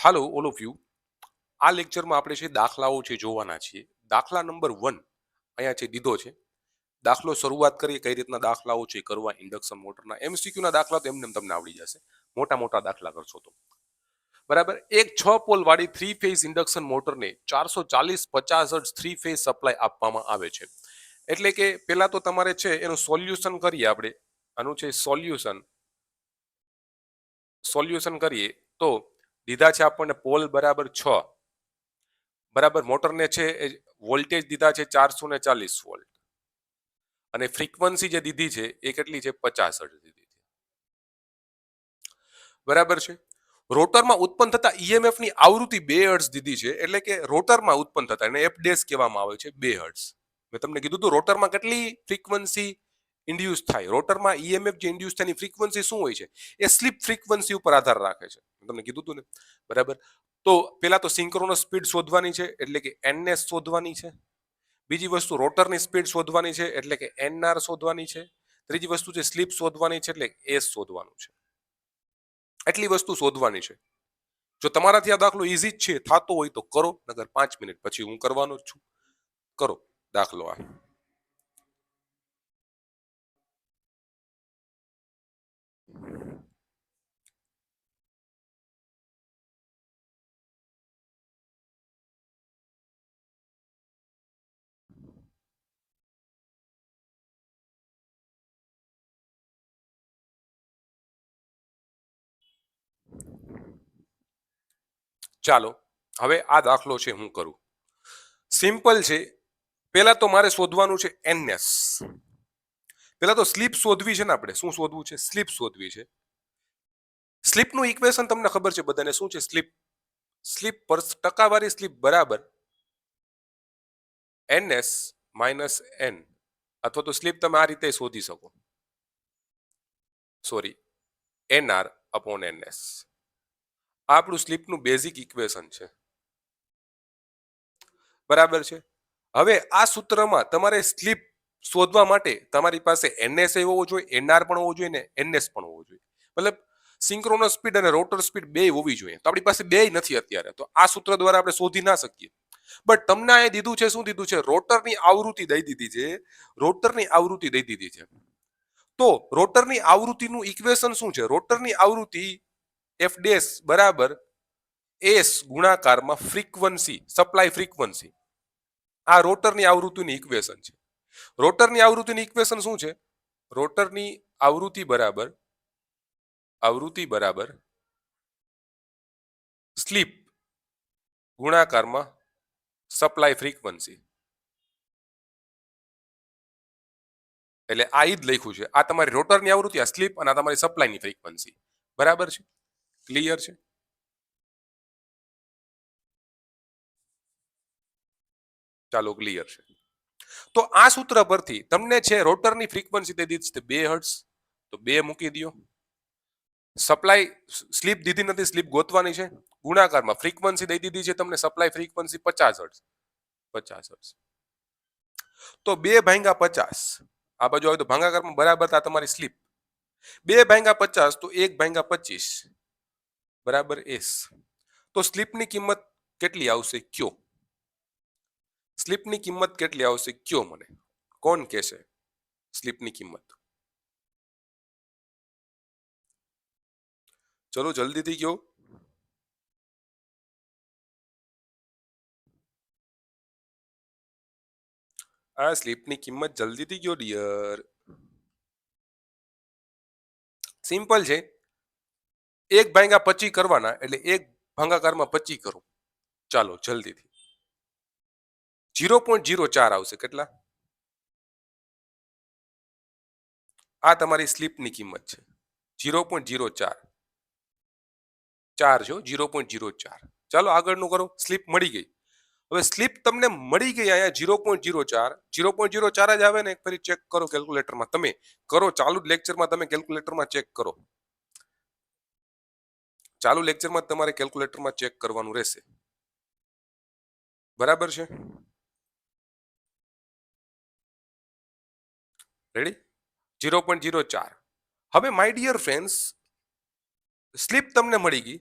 Hello all of you. આ લેક્ચરમાં આપણે છે દાખલાઓ છે જોવાના છીએ. દાખલા નંબર 1 અહીંયા છે દીધો છે. દાખલો શરૂઆત કરીએ કઈ રીતના દાખલાઓ છે કરવા ઇન્ડક્શન મોટરના. એમસીક્યુ ના દાખલા તો એમને તમને આવડી જશે. મોટા મોટા દાખલા કરશો તો. બરાબર. એક 6 પોલ વાળી 3 ફેઝ ઇન્ડક્શન મોટરને 440-50 હર્ટ્ઝ 3 ફેઝ સપ્લાય આપવામાં આવે છે. એટલે કે પહેલા તો તમારે છે એનું સોલ્યુશન કરીએ આપણે. આનું છે સોલ્યુશન કરીએ તો દીધા છે આપણને પોલ બરાબર 6, બરાબર. મોટરને છે વોલ્ટેજ દીધા છે 440 વોલ્ટ અને ફ્રીક્વન્સી જે દીધી છે એ કેટલી છે 50 હર્ટ્ઝ દીધી છે, બરાબર છે. રોટરમાં ઉત્પન્ન થતા ઈએમએફ ની આવૃત્તિ 2 હર્ટ્ઝ દીધી છે. એટલે કે રોટરમાં ઉત્પન્ન થતા એને એફ ડેશ કહેવામાં આવે છે 2 હર્ટ્ઝ. મેં તમને કીધું હતું રોટરમાં કેટલી ફ્રીક્વન્સી ઇન્ડ્યુસ થાય. રોટરમાં ઈએમએફ જે ઇન્ડ્યુસ થાય એની ફ્રીક્વન્સી શું હોય છે? એ સ્લીપ ફ્રીક્વન્સી ઉપર આધાર રાખે છે. તમને કીધું હતું ને, બરાબર. તો પેલા તો સિંક્રોનસ સ્પીડ શોધવાની છે એટલે કે એનએસ શોધવાની છે. બીજી વસ્તુ રોટરની સ્પીડ શોધવાની છે એટલે કે એનઆર શોધવાની છે. ત્રીજી વસ્તુ છે સ્લીપ શોધવાની છે એટલે એસ શોધવાનું છે. એટલી વસ્તુ શોધવાની છે. જો તમારાથી આ દાખલો ઈઝી જ છે, થતો હોય તો કરો, નગર 5 મિનિટ પછી હું કરવાનો જ છું. કરો દાખલો આ. ચાલો હવે આ દાખલો છે હું કરું. સિમ્પલ છે. પહેલા તો મારે શોધવાનું છે એનએસ. પહેલા તો સ્લીપ શોધવી છે ને. આપણે શું શોધવું છે? સ્લીપ શોધવી છે. સ્લીપનું ઇક્વેશન તમને ખબર છે બધાને. શું છે સ્લીપ પર ટકાવારી સ્લીપ બરાબર એનએસ માઇનસ એન. અથવા તો સ્લીપ તમે આ રીતે શોધી શકો, સોરી, એનઆર અપોન એનએસ. આપણું સ્લીપનું બેઝિક ઇક્વેશન છે, બરાબર છે. હવે આ સૂત્રમાં તમારે સ્લીપ શોધવા માટે તમારી પાસે એનએસ હોવો જોઈએ, એનઆર પણ હોવો જોઈએ ને એનએસ પણ હોવો જોઈએ. મતલબ સિંક્રોનસ સ્પીડ અને રોટર સ્પીડ બે હોવી જોઈએ. તો આપણી પાસે બે નથી અત્યારે, તો આ સૂત્ર દ્વારા આપણે શોધી ના શકીએ. બટ તમને આ દીધું છે, શું દીધું છે? રોટરની આવૃત્તિ દઈ દીધી છે. રોટરની આવૃત્તિ દઈ દીધી છે. તો રોટરની આવૃત્તિનું ઇક્વેશન શું છે? રોટરની આવૃત્તિ એફ ડેશ બરાબર એસ ગુણાકારમાં ફ્રીક્વન્સી, સપ્લાય ફ્રીક્વન્સી. આ રોટરની આવૃત્તિની ઇક્વેશન છે. રોટરની આવૃત્તિની ઇક્વેશન શું છે? રોટરની આવૃત્તિ બરાબર સ્લીપ ગુણાકારમાં સપ્લાય ફ્રીક્વન્સી. એટલે આ જ લખ્યું છે. આ તમારી રોટરની આવૃત્તિ, આ સ્લીપ, અને આ તમારી સપ્લાયની ફ્રીક્વન્સી. બરાબર છે? ક્લિયર છે? ચાલો, ક્લિયર છે. તો આ સૂત્ર પરથી તમને છે રોટરની ફ્રીક્વન્સી દઈ દીધી છે 2 હર્ટ્ઝ, તો 2 મૂકી દો. સપ્લાય સ્લીપ દીધી નથી, સ્લીપ ગોતવાની છે. ગુણાકારમાં ફ્રીક્વન્સી દઈ દીધી છે તમને, સપ્લાય ફ્રીક્વન્સી 50 હર્ટ્ઝ. 50 હર્ટ્ઝ તો 2/50. આ બાજુ આવે તો ભાગાકારમાં બરાબર આ તમારી સ્લીપ. 2/50 તો 1/25 બરાબર એસ. તો સ્લીપની કિંમત કેટલી આવશે કયો? સ્લીપની કિંમત કેટલી આવશે કયો મને? કોણ કહેશે સ્લીપની કિંમત? ચલો જલ્દીથી કયો. આ સ્લીપની કિંમત જલ્દીથી કયો ડિયર. સિમ્પલ છે. 1/25 કરવાના એટલે 1 ભાગાકારમાં 25 કરો. ચાલો જલ્દીથી. 0.04 આવશે. કેટલા? આ તમારી સ્લીપની કિંમત છે. 0.04 4 છે. 0.04. ચાલો આગળનું કરો. સ્લીપ મળી ગઈ. હવે સ્લીપ તમને મળી ગઈ અહીંયા 0.04. 0.04 જ આવે ને? ફરી ચેક કરો કેલ્ક્યુલેટરમાં. તમે કરો ચાલુ જ લેક્ચરમાં, તમે કેલ્ક્યુલેટરમાં ચેક કરો. ચાલુ લેક્ચરમાં તમારે કેલ્ક્યુલેટરમાં ચેક કરવાનું રહેશે. બરાબર છે? રેડી? 0.04. હવે માય ડિયર ફ્રેન્ડ્સ, સ્લીપ તમને મળી ગઈ.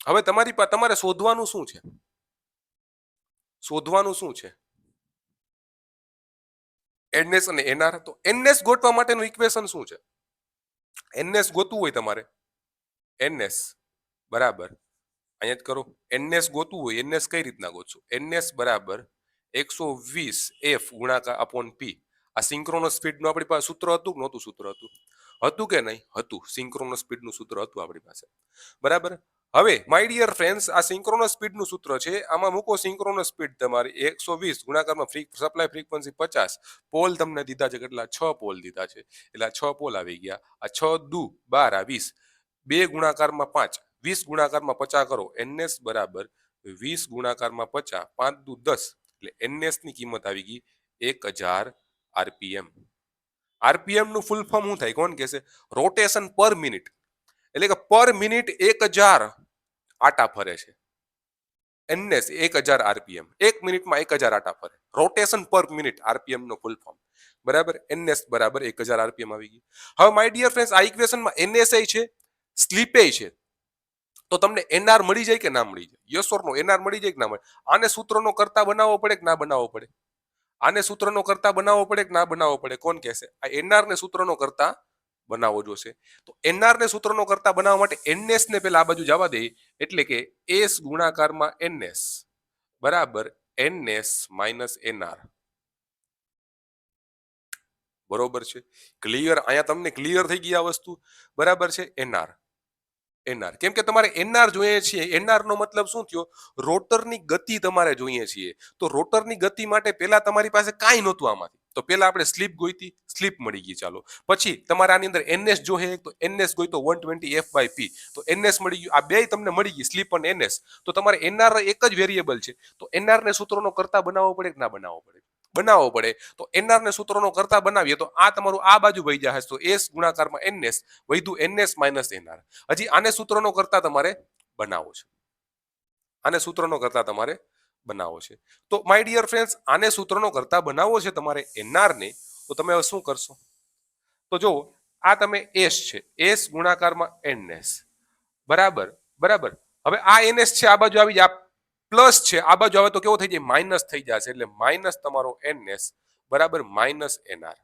હવે તમારે શોધવાનું શું છે? શોધવાનું શું છે? એનએસ અને એનઆર. તો એનએસ ગોતવા માટેનું ઇક્વેશન શું છે? એનએસ ગોતવું હોય તમારે, એનએસ બરાબર અહીંયા જ કરો. એનએસ ગોતવું હોય, એનએસ કઈ રીતના ગોતશું? એનએસ બરાબર 120 એફ ગુણાકાર અપોન પી. આ સિંક્રોનસ સ્પીડનું આપણી પાસે સૂત્ર હતું કે નહોતું સૂત્ર? હતું કે નહીં? હતું. સિંક્રોનસ સ્પીડનું સૂત્ર હતું આપણી પાસે, બરાબર. હવે માય ડિયર ફ્રેન્ડ્સ, આ સિંક્રોનસ સ્પીડનું સૂત્ર છે, આમાં મૂકો સિંક્રોનસ સ્પીડ તમારી 120 ગુણાકારમાં સપ્લાય ફ્રીક્વન્સી 50. પોલ તમને દીધા છે કેટલા? 6 પોલ દીધા છે, એટલે આ 6 પોલ આવી ગયા. આ 6 દુ 12, આ 20. 2 ગુણાકારમાં 5, 20 ગુણાકારમાં 50 કરો. એનએસ બરાબર 20 ગુણાકારમાં 50, 5 દુ 10, એટલે એનએસ ની કિંમત આવી ગઈ 1000 આરપીએમ. આરપીએમ નું ફૂલ ફોર્મ શું થાય? કોણ કહેશે? રોટેશન પર મિનિટ. એટલે કે પર મિનિટ 1000 આટા ફરે છે. એનએસ 1000 આરપીએમ, 1 મિનિટમાં 1000 આટા ફરે. રોટેશન પર મિનિટ આરપીએમ નો ફૂલ ફોર્મ, બરાબર. એનએસ બરાબર 1000 આરપીએમ આવી ગઈ. હવે માય ડિયર ફ્રેન્ડ્સ, આ ઇક્વેશનમાં એનએસ છે, સ્લીપે છે, તો તમને એનઆર મળી જાય કે ના મળી જાય? Yes or no? એનઆર મળી જાય કે ના મળે? આને સૂત્રનો કરતા બનાવવો પડે કે ના બનાવવો પડે? આને સૂત્રનો કરતા બનાવવો પડે કે ના બનાવવો પડે? કોણ કહેશે? આ એનઆર ને સૂત્રનો કરતા બનાવવો જોશે. તો એનઆર ને સૂત્રનો કરતા બનાવવા માટે એનએસ ને પેલા આ બાજુ જવા દે, એટલે કે એસ ગુણાકારમાં એનએસ બરાબર એનએસ માઇનસ એનઆર. બરોબર છે? ક્લિયર? અહીંયા તમને ક્લિયર થઈ ગઈ આ વસ્તુ, બરાબર છે? એનઆર, એનઆર કેમ કે તમારે એનઆર જોઈએ છીએ. એનઆર નો મતલબ શું થયો? રોટરની ગતિ તમારે જોઈએ છીએ. તો રોટરની ગતિ માટે પહેલા તમારી પાસે કાંઈ નહોતું આમાંથી, તો પહેલા આપણે સ્લીપ ગોઈતી, સ્લીપ મળી ગઈ. ચાલો, પછી તમારે આની અંદર એનએસ જોઈએ, તો એનએસ ગોઈતો 120 એફ બાય પી, તો એનએસ મળી ગયું. આ બે તમને મળી ગઈ, સ્લીપ અને એનએસ. તો તમારે એનઆર એક જ વેરિયેબલ છે, તો એનઆર ને સૂત્રોનો કરતા બનાવવો પડે કે ના બનાવવો પડે? બનાવવો પડે. તો એનઆર ને સૂત્રોનો કરતા બનાવીએ તો આ તમારું આ બાજુ વહી જશે, તો એસ ગુણાકારમાં એનએસ વધ્યું એનએસ માઇનસ એનઆર. હજી આને સૂત્રનો કરતા તમારે બનાવવો છે, આને સૂત્રનો કરતા તમારે બનાવવો છે. તો માય ડિયર ફ્રેન્ડ્સ, આને સૂત્રનો કરતા બનાવવો છે તમારે એનઆર ને, તો તમે હવે શું કરશો? તો જો આ તમે એસ છે, એસ ગુણાકારમાં એનએસ બરાબર બરાબર. હવે આ એનએસ છે, આ બાજુ આવી જાય, પ્લસ છે, આ બાજુ આવે તો કેવો થઈ જાય? માઇનસ થઈ જશે. એટલે માઇનસ તમારો એનએસ બરાબર માઇનસ એનઆર.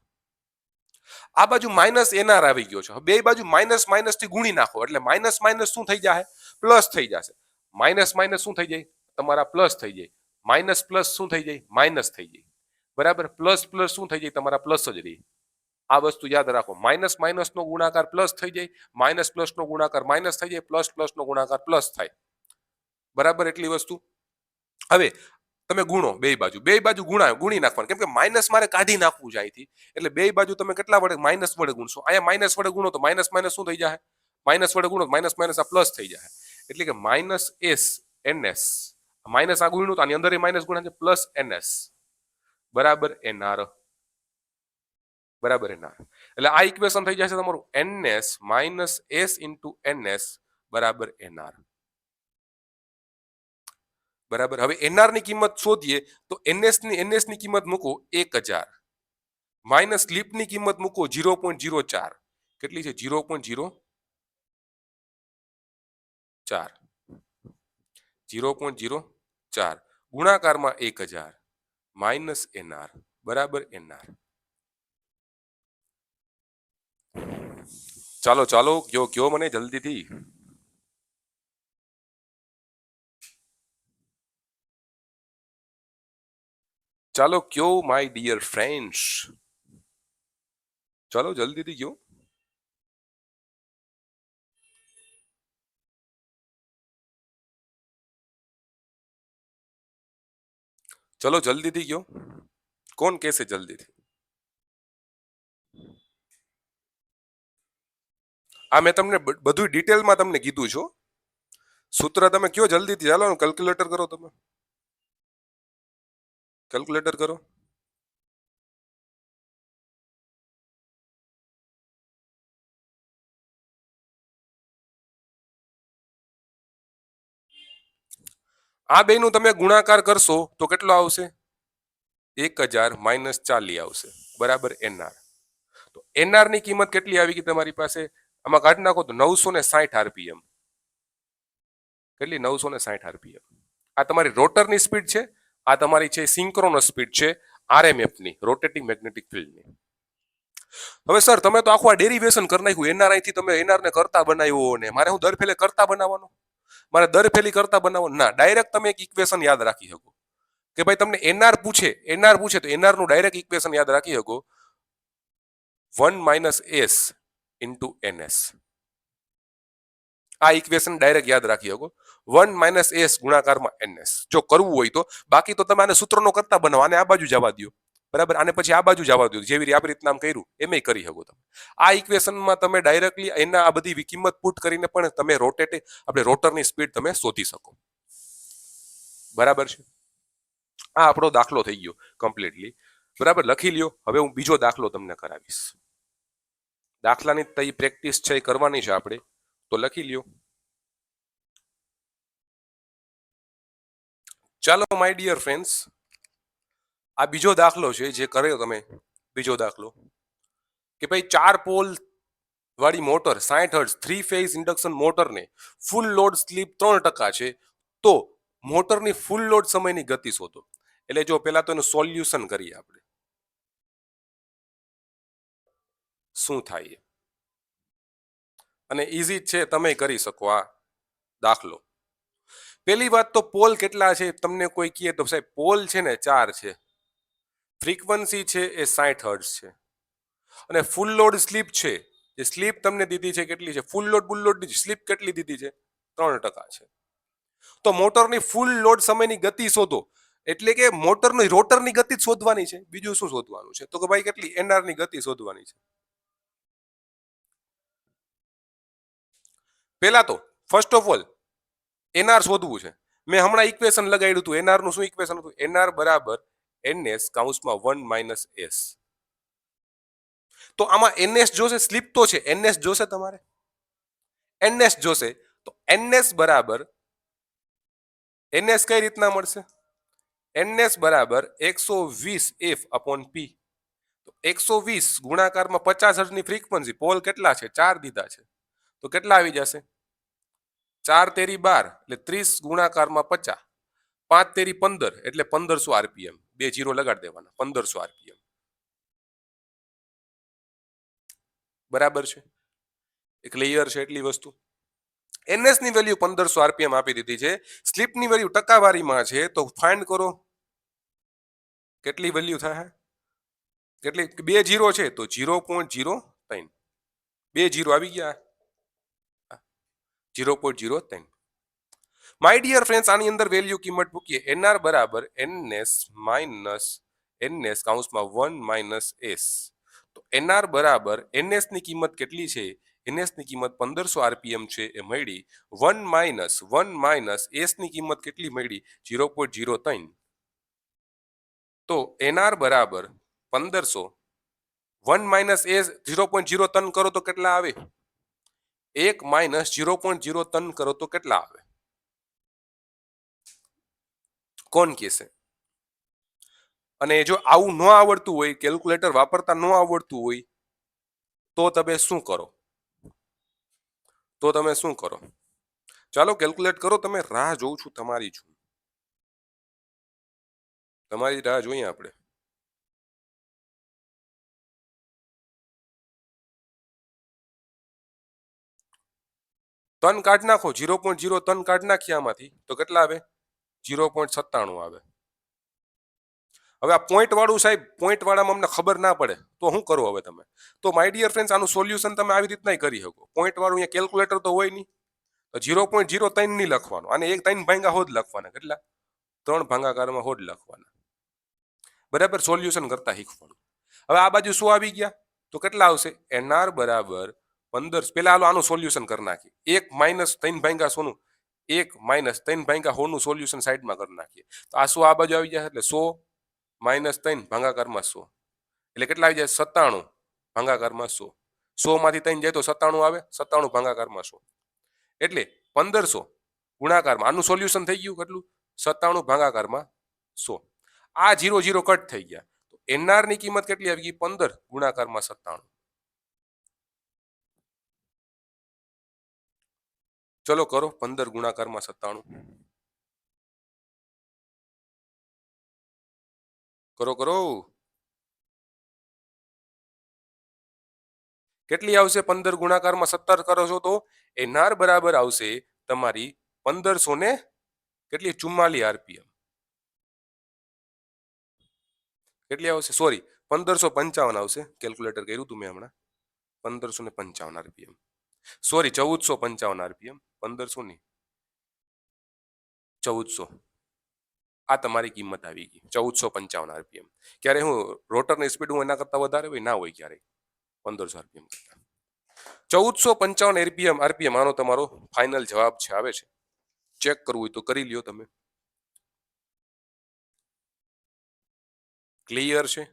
આ બાજુ માઇનસ એનઆર આવી ગયો છે. બે બાજુ માઇનસ માઇનસ થી ગુણી નાખો, એટલે માઇનસ માઇનસ શું થઈ જાય? પ્લસ થઈ જશે. માઇનસ માઇનસ શું થઈ જાય? તમારા પ્લસ થઈ જાય. માઇનસ પ્લસ શું થઈ જાય? માઇનસ થઈ જાય. બરાબર. પ્લસ પ્લસ શું થઈ જાય? તમારા પ્લસ જ રહી. આ વસ્તુ યાદ રાખો. માઇનસ માઇનસ નો ગુણાકાર પ્લસ થઈ જાય, માઇનસ પ્લસ નો ગુણાકાર માઇનસ થઈ જાય, પ્લસ પ્લસ નો ગુણાકાર પ્લસ થાય. બરાબર, એટલી વસ્તુ. હવે તમે ગુણો બે બાજુ, બે બાજુ ગુણી નાખવાનું, કેમ કે માઇનસ મારે કાઢી નાખવું છે અહીંથી. એટલે બે બાજુ તમે કેટલા વડે? માઇનસ વડે ગુણશો. અહીંયા માઇનસ વડે ગુણો તો માઇનસ માઇનસ શું થઈ જાય? માઇનસ વડે ગુણો માઇનસ માઇનસ આ પ્લસ થઈ જાય. એટલે કે માઇનસ એસ એનએસ, માઇનસ આ ગુણ્યું તો આની અંદર માઇનસ ગુણ્યા છે, પ્લસ એનએસ બરાબર એનઆર, બરાબર એનઆર. એટલે આ ઇક્વેશન થઈ જશે તમારું NS minus S into NS બરાબર એનઆર. બરાબર. હવે એનઆર ની કિંમત શોધીએ તો એનએસ ની કિંમત મૂકો 1000 માઇનસ સ્લીપ ની કિંમત મૂકો 0.04. કેટલી છે? 0.04, 0.04 ગુણાકારમાં 1000 માઇનસ એનઆર બરાબર એનઆર. ચાલો ચાલો, કયો મને જલ્દીથી. ચાલો કયો માય ડિયર ફ્રેન્ડ્સ, ચાલો જલ્દીથી કયો. ચલો જલ્દીથી કયો. કોણ કહેશે જલ્દીથી? આ મેં તમને બધું ડિટેલમાં તમને કીધું છું. સૂત્ર તમે કયો જલ્દીથી. ચાલો કેલ્ક્યુલેટર કરો, તમે કેલ્ક્યુલેટર કરો. આ બેનું તમે ગુણાકાર કરશો તો કેટલો આવશે? 1000 માઇનસ 40 આવશે બરાબર એનઆર. તો એનઆર ની કિંમત કેટલી આવી ગઈ તમારી પાસે? આમાં કાઢી નાખો તો 960 આરપીએમ. કેટલી 960 આરપીએમ. આ તમારી રોટરની સ્પીડ છે, આ તમારી છે સિંક્રોનસ સ્પીડ છે આરએમએફ ની, રોટેટિંગ મેગ્નેટિક ફિલ્ડની. હવે સર તમે તો આખું આ ડેરિવેશન કરી નાખ્યું, એનઆરઆઈ થી તમે એનઆર ને કરતા બનાવ્યો ને મારે હું દર ફેલે કરતા બનાવવાનો, મારે દર ફેલી કરતા બનાવવાનો ના. ડાયરેક્ટ તમે એક ઇક્વેશન યાદ રાખી શકો કે ભાઈ તમને એનઆર પૂછે તો એનઆર નું ડાયરેક્ટ ઇક્વેશન યાદ રાખી શકો 1 - s ઇન્ટુ ns. આ ઇક્વેશન ડાયરેક્ટ યાદ રાખી શકો 1 - s ગુણાકારમાં ns જો કરવું હોય તો. બાકી તો તમે આને સૂત્રનો કરતા બનાવો, આને આ બાજુ જવા દો, બરાબર, આને પછી આ બાજુ જવા દો, જેવી આપણી રીતના આમ કર્યું એમ કરી શકો તમે. આ ઇક્વેશનમાં તમે ડાયરેક્ટલી એના આ બધી કિંમત પુટ કરીને પણ તમે આપણે રોટરની સ્પીડ તમે શોધી શકો, બરાબર છે. આ આપણો દાખલો થઈ ગયો કમ્પ્લીટલી, બરાબર. લખી લ્યો. હવે હું બીજો દાખલો તમને કરાવીશ. દાખલાની તઈ પ્રેક્ટિસ છે એ કરવાની છે આપણે, તો લખી લ્યો. ચાલો માય ડિયર ફ્રેન્ડ્સ, આ બીજો દાખલો છે જે કર્યો તમે. બીજો દાખલો કે ભાઈ 4 પોલ વાળી motor 60 hertz 3 phase induction મોટરને full load slip 3% છે, તો મોટરની ફૂલ લોડ સમયની ગતિ શોધો. એટલે જો પેલા તો એનું સોલ્યુશન કરીએ આપણે, શું થાય. અને ઈઝી છે, તમે કરી શકો આ દાખલો. પેલી વાત તો પોલ કેટલા છે તમને કોઈ કહે તો સાહેબ પોલ છે ને 4 છે, ફ્રીક્વન્સી છે એ 60 હર્ટ્ઝ છે, અને ફૂલ લોડ સ્લીપ છે, જે સ્લીપ તમને દીધી છે કેટલી છે, ફૂલ લોડ બુલ લોડ સ્લીપ કેટલી દીધી છે 3% છે. તો મોટરની ફૂલ લોડ સમયની ગતિ શોધો. એટલે કે મોટરની રોટરની ગતિ શોધવાની છે, બીજું શું શોધવાનું છે, તો કે ભાઈ કેટલી એનઆર ની ગતિ શોધવાની છે. પેલા તો ફર્સ્ટ ઓફ ઓલ એનઆર શોધવું છે. મેં હમણાં ઇક્વેશન લગાડ્યું હતું. એનઆર નું શું ઇક્વેશન હતું? એનઆર બરાબર ns કૌંસમાં 1 - s. તો આમાં ns જોશે, સ્લીપ તો છે, ns જોશે તમારે, ns જોશે તો ns બરાબર ns કઈ રીતના મળશે? ns બરાબર 120 f અપોન p. તો 120 ગુણાકારમાં 50 હર્ટ્ઝની ફ્રીક્વન્સી, પોલ કેટલા છે 4 દીધા છે, તો કેટલા આવી જશે? 4 તેરી 12 એટલે 30 ગુણાકારમાં 50, 5 તેરી 15 એટલે 1500 આરપીએમ. 2 જીરો લગાડી દેવાના, 1500 આરપીએમ. બરાબર છે, ક્લિયર છે એટલી વસ્તુ. ns ની વેલ્યુ 1500 આરપીએમ આપી દીધી છે, સ્લીપની વેલ્યુ ટકાવારીમાં છે, તો ફાઇન્ડ કરો કેટલી વેલ્યુ થાય. કેટલી? 2 જીરો છે તો 0.03, 2 જીરો આવી ગયા, 0.03. માય ડિયર ફ્રેન્ડ્સ, આની અંદર વેલ્યુ કિંમત મૂકીએ. એનઆર બરાબર ns માઇનસ ns કૌંસમાં 1 - s. તો એનઆર બરાબર ns ની કિંમત કેટલી છે? ns ની કિંમત 1500 આરપીએમ છે એ મળી. 1 - s ની કિંમત કેટલી મળી? 0.03. તો એનઆર બરાબર 1500, 1 - s 0.03 કરો તો કેટલા આવે? 1 - 0.03 કરો તો કેટલા આવે? કોણ કહેશે? અને જો આવું ન આવડતું હોય, કેલ્ક્યુલેટર વાપરતા ન આવડતું હોય, તો તમે શું કરો? ચાલો કેલ્ક્યુલેટ કરો. તમે રાહ જોઉં છું, તમારી રાહ જોઈએ આપણે. તન કાઢ નાખો, 0.03 કાઢ નાખીએ આમાંથી તો કેટલા આવે? 0.97 આવે. હવે આ પોઈન્ટ વાળું સાહેબ, પોઈન્ટ વાળામાં અમને ખબર ના પડે તો શું કરો હવે તમે? તો માય ડિયર ફ્રેન્ડ્સ, આનું સોલ્યુશન તમે આવી રીતના કરી શકો. પોઈન્ટ વાળું અહીંયા કેલ્ક્યુલેટર તો હોય નહીં, તો 0.03 નહીં લખવાનું, આને 3 ભાંગા હોદ લખવાના. કેટલા? 3 ભાગાકારમાં હોદ લખવાના. બરાબર, સોલ્યુશન કરતા શીખવાનું. હવે આ બાજુ શું આવી ગયા તો કેટલા આવશે? એનઆર બરાબર 15. પેલા હાલો આનું સોલ્યુશન કરી નાખીએ. 1 - 3 ભાંગા સોનું, 1 - 3 ભાંગા હોનું સોલ્યુશન સાઈડમાં કરી નાખીએ. તો આ શું આ બાજુ આવી જાય એટલે 100 - 3 ભાગાકારમાં 100 એટલે કેટલા આવી જાય? 97 ભાગાકારમાં 100. 100 માંથી 3 જાય તો 97 આવે, 97 ભાગાકારમાં 100 એટલે 1500 ગુણાકારમાં આનું સોલ્યુશન થઈ ગયું કેટલું? 97 ભાગાકારમાં 100. આ 0 0 કટ થઈ ગયા. તો એનઆર ની કિંમત કેટલી આવી ગઈ? 15 ગુણાકારમાં 97. ચલો કરો 15 ગુણાકારમાં 97. કરો કરો. કેટલી આવશે 15 ગુણાકારમાં 17 કરો છો તો એનઆર બરાબર આવશે તમારી 1500 ને કેટલી 44 આરપીએમ. કેટલી આવશે? સોરી, 1555 આવશે. કેલ્ક્યુલેટર કર્યું તું મેં હમણાં. 1555 આરપીએમ. Sorry, 1455 RPM. 1500 ની 1400. આ તમારી કિંમત આવી ગઈ 1455 આરપીએમ. ક્યારે હું રોટરની સ્પીડ હું એના કરતા વધારે હોય ના હોય ક્યારે 1500 આરપીએમ કરતા. 1455 આરપીએમ આનો તમારો ફાઇનલ જવાબ છે, આવે છે. ચેક કરવું હોય તો કરી લ્યો તમે. ક્લિયર છે?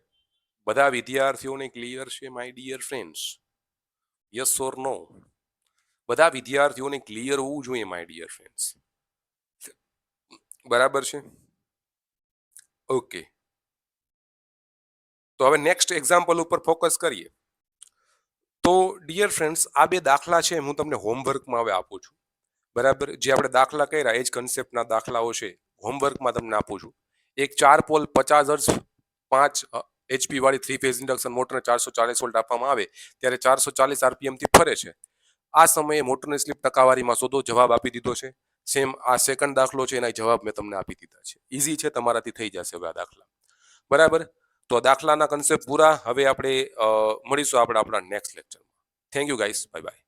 બધા વિદ્યાર્થીઓને ક્લિયર છે my dear friends? Yes or no? બધા વિદ્યાર્થીઓને ક્લિયર હોવું જોઈએ માય ડિયર ફ્રેન્ડ્સ. બરાબર છે? ઓકે. તો હવે નેક્સ્ટ એક્ઝામ્પલ ઉપર ફોકસ કરીએ. તો ડિયર ફ્રેન્ડ્સ, આ બે દાખલા છે હું તમને હોમવર્કમાં હવે આપું છું. બરાબર, જે આપણે દાખલા કર્યા એ જ કન્સેપ્ટના દાખલાઓ છે, હોમવર્કમાં તમને આપું છું. એક 4 પોલ 50 હર્ટ્ઝ 5 HP વાળી 3 ફેઝ ઇન્ડક્શન મોટરને 440 વોલ્ટ આપવામાં આવે ત્યારે 440 આરપીએમ થી ફરે છે. આ સમયે મોટરની સ્લીપ ટકાવારીમાં શોધો. જવાબ આપી દીધો છે. સેમ આ સેકન્ડ દાખલો છે, એના જવાબ મેં તમને આપી દીધા છે. ઈઝી છે, તમારાથી થઈ જશે હવે આ દાખલા. બરાબર, તો દાખલાના કન્સેપ્ટ પૂરા. હવે આપણે મળીશું આપણા નેક્સ્ટ લેક્ચરમાં. Thank you guys, bye bye.